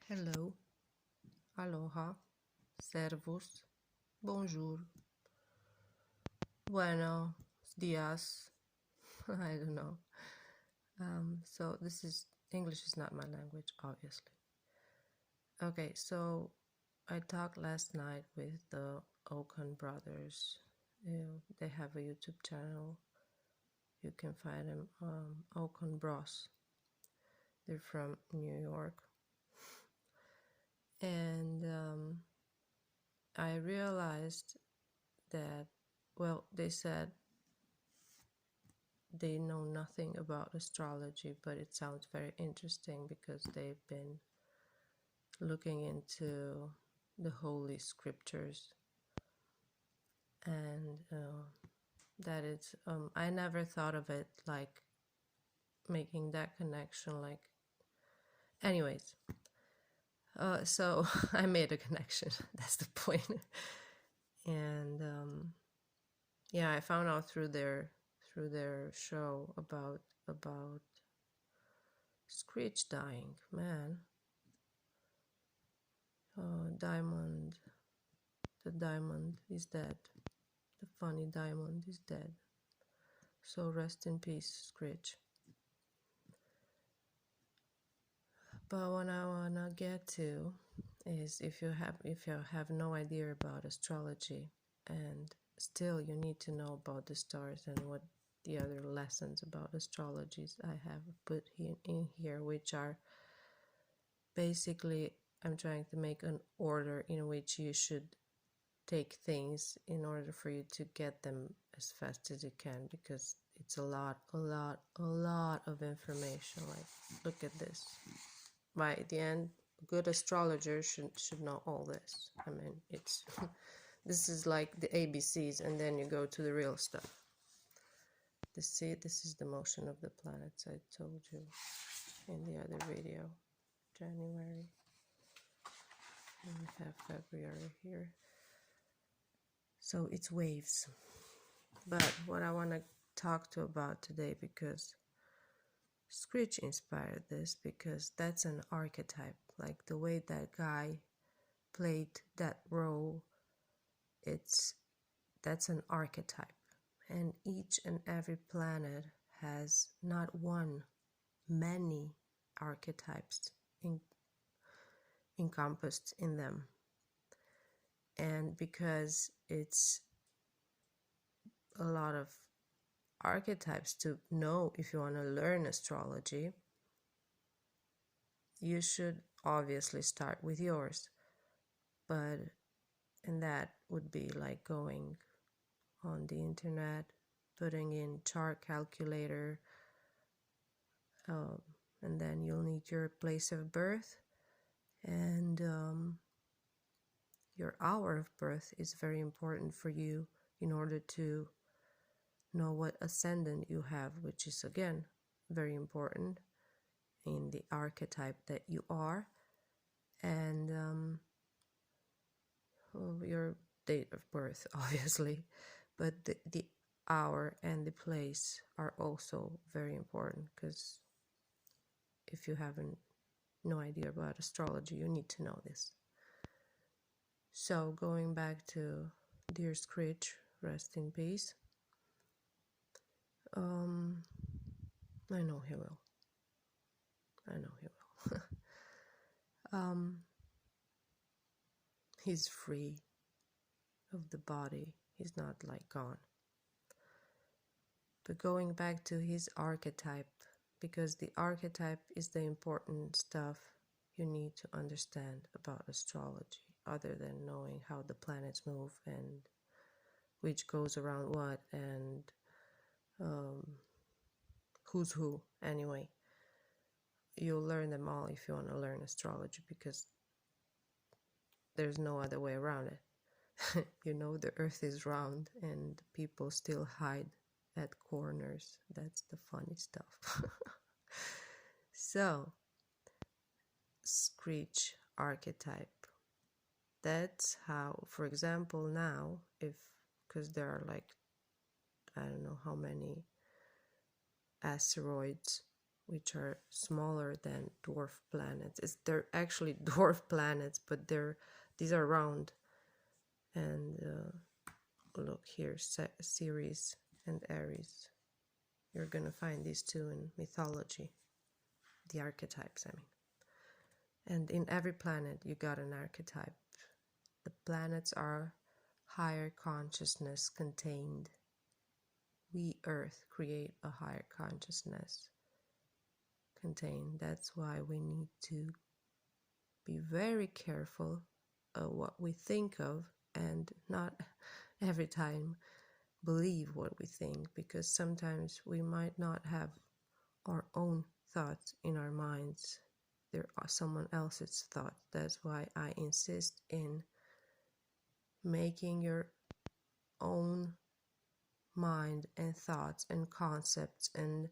Hello, aloha, servus, bonjour, buenos dias. I don't know. So this is English is not my language, obviously. Okay, so I talked last night with the Okan brothers. They have a YouTube channel. You can find them, Okan Bros. They're from New York. And I realized that, well, they said they know nothing about astrology, but it sounds very interesting because they've been looking into the holy scriptures, and that it's I never thought of it like making that connection, like, anyways, so I made a connection. That's the point. And yeah, I found out through their show about Screech dying. Man, Diamond, the diamond is dead. The funny diamond is dead. So rest in peace, Screech. But what I wanna get to is, if you have no idea about astrology, and still you need to know about the stars and what the other lessons about astrologies I have put in here, which are basically, I'm trying to make an order in which you should take things in order for you to get them as fast as you can, because it's a lot of information. Like, look at this. By the end, a good astrologer should know all this. I mean, it's this is like the ABCs, and then you go to the real stuff. This is the motion of the planets I told you in the other video. January, and we have February here. So it's waves. But what I want to talk to about today, because Screech inspired this, because that's an archetype. Like the way that guy played that role, that's an archetype. And each and every planet has not one, many archetypes encompassed in them. And because it's a lot of archetypes to know, if you want to learn astrology, you should obviously start with yours. And that would be like going on the internet, putting in chart calculator, and then you'll need your place of birth, and your hour of birth is very important for you in order to know what ascendant you have, which is again very important in the archetype that you are, and your date of birth, obviously, but the hour and the place are also very important, because if you haven't no idea about astrology, you need to know this. So going back to dear Screech, rest in peace. I know he will. He's free of the body. He's not like gone. But going back to his archetype, because the archetype is the important stuff you need to understand about astrology, other than knowing how the planets move and which goes around what, and who's who. Anyway, you'll learn them all if you want to learn astrology, because there's no other way around it. You know, the earth is round and people still hide at corners. That's the funny stuff. So, Screech archetype. That's how, for example, now, because there are like, I don't know how many asteroids which are smaller than dwarf planets. They're actually dwarf planets, but these are round. And look here, Ceres and Aries. You're gonna find these two in mythology, the archetypes, I mean. And in every planet, you got an archetype. The planets are higher consciousness contained. We, Earth, create a higher consciousness contained. That's why we need to be very careful of what we think of, and not every time believe what we think, because sometimes we might not have our own thoughts in our minds. There are someone else's thoughts. That's why I insist in making your own mind and thoughts and concepts and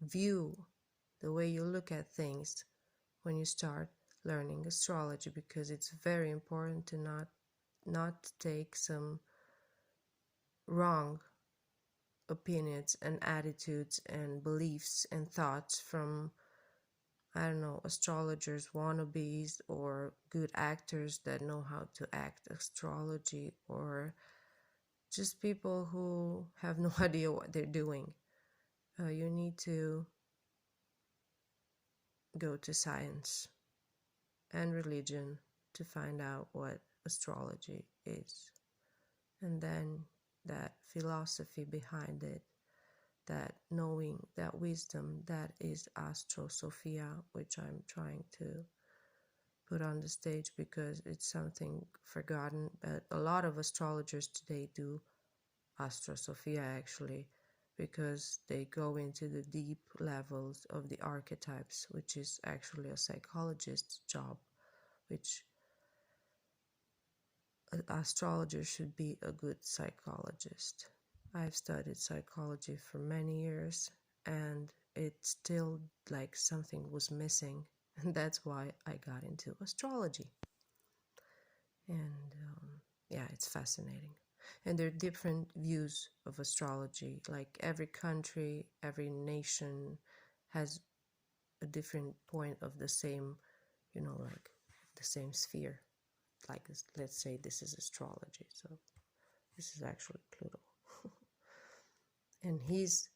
view, the way you look at things when you start learning astrology, because it's very important to not take some wrong opinions and attitudes and beliefs and thoughts from, I don't know, astrologers wannabes or good actors that know how to act astrology, or just people who have no idea what they're doing. You need to go to science and religion to find out what astrology is. And then that philosophy behind it, that knowing, that wisdom, that is Astrosophia, which I'm trying to put on the stage because it's something forgotten. But a lot of astrologers today do Astrosophia actually, because they go into the deep levels of the archetypes, which is actually a psychologist's job, which an astrologer should be a good psychologist. I've studied psychology for many years, and it's still like something was missing, and that's why I got into astrology. And yeah, it's fascinating. And there are different views of astrology. Like every country, every nation has a different point of the same, like the same sphere. Like, let's say this is astrology, so this is actually Pluto. And this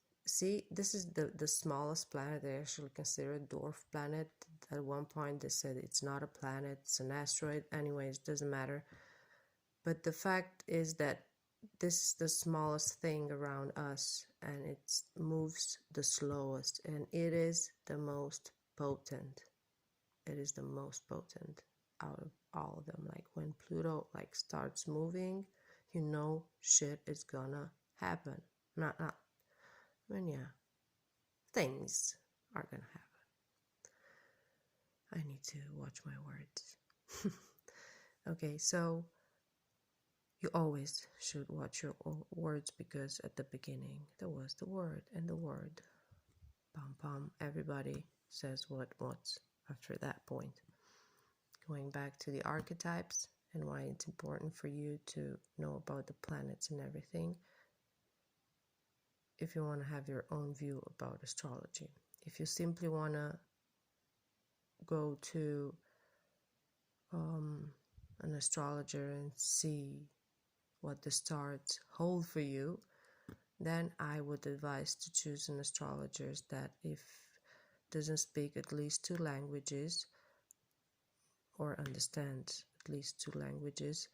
is the smallest planet. They actually consider a dwarf planet. At one point they said it's not a planet, it's an asteroid. Anyways, doesn't matter. But the fact is that this is the smallest thing around us, and it moves the slowest, and it is the most potent. It is the most potent out of all of them. Like when Pluto starts moving, shit is gonna happen. Yeah, things are gonna happen. I need to watch my words. Okay, so you always should watch your words, because at the beginning there was the word, and the word, pam pam, everybody says what's after that point. Going back to the archetypes and why it's important for you to know about the planets and everything, if you want to have your own view about astrology. If you simply want to go to an astrologer and see what the stars hold for you, then I would advise to choose an astrologer that if doesn't speak at least 2 languages or understands at least 2 languages,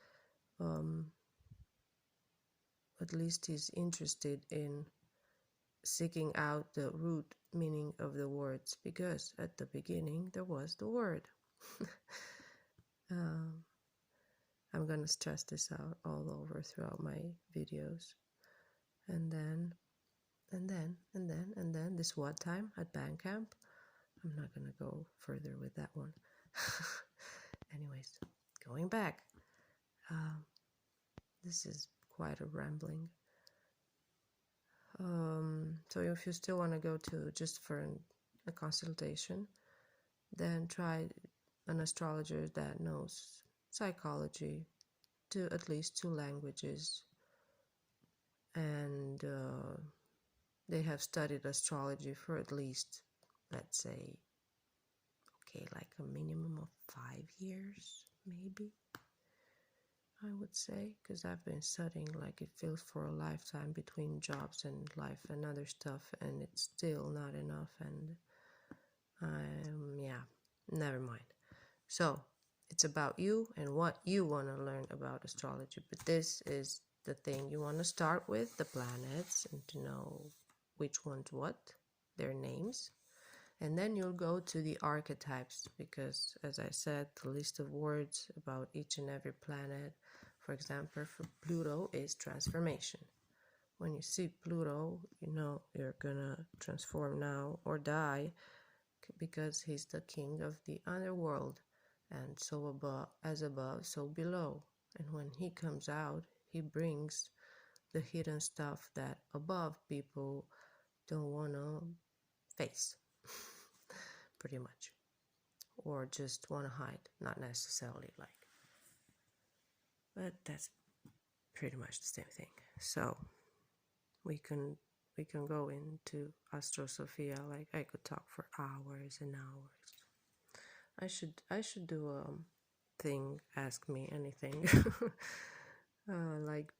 at least is interested in seeking out the root meaning of the words, because at the beginning there was the word. I'm gonna stress this out all over throughout my videos. And then this what time at band camp? I'm not gonna go further with that one. Anyways, going back, this is quite a rambling. So if you still want to go to just for a consultation, then try an astrologer that knows psychology to at least 2 languages, and they have studied astrology for at least let's say, okay, like a minimum of 5 years, maybe, I would say, because I've been studying like it feels for a lifetime between jobs and life and other stuff, and it's still not enough. And yeah, never mind. So it's about you and what you want to learn about astrology. But this is the thing you want to start with, the planets, and to know which one's what, their names. And then you'll go to the archetypes, because as I said, the list of words about each and every planet, for example, for Pluto is transformation. When you see Pluto, you know you're gonna transform now or die, because he's the king of the underworld, and so above, so below. And when he comes out, he brings the hidden stuff that above people don't want to face, pretty much, or just want to hide, not necessarily like, but that's pretty much the same thing. So we can go into Astro Sophia, like I could talk for hours and hours. I should do a thing, ask me anything. Like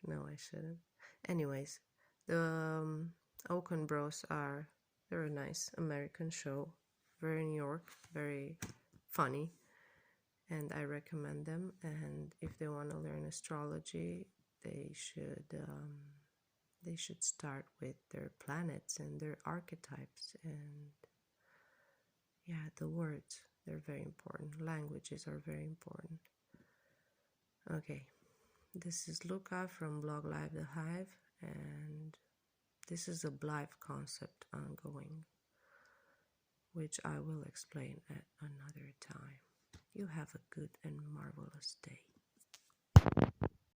no, I shouldn't. Anyways, the Oaken Bros they're a nice American show, very New York, very funny, and I recommend them. And if they want to learn astrology, they should start with their planets and their archetypes, and yeah, the words, they're very important. Languages are very important. Okay, this is Luca from blog Live the Hive, and this is a BLIVE concept ongoing, which I will explain at another time. You have a good and marvelous day.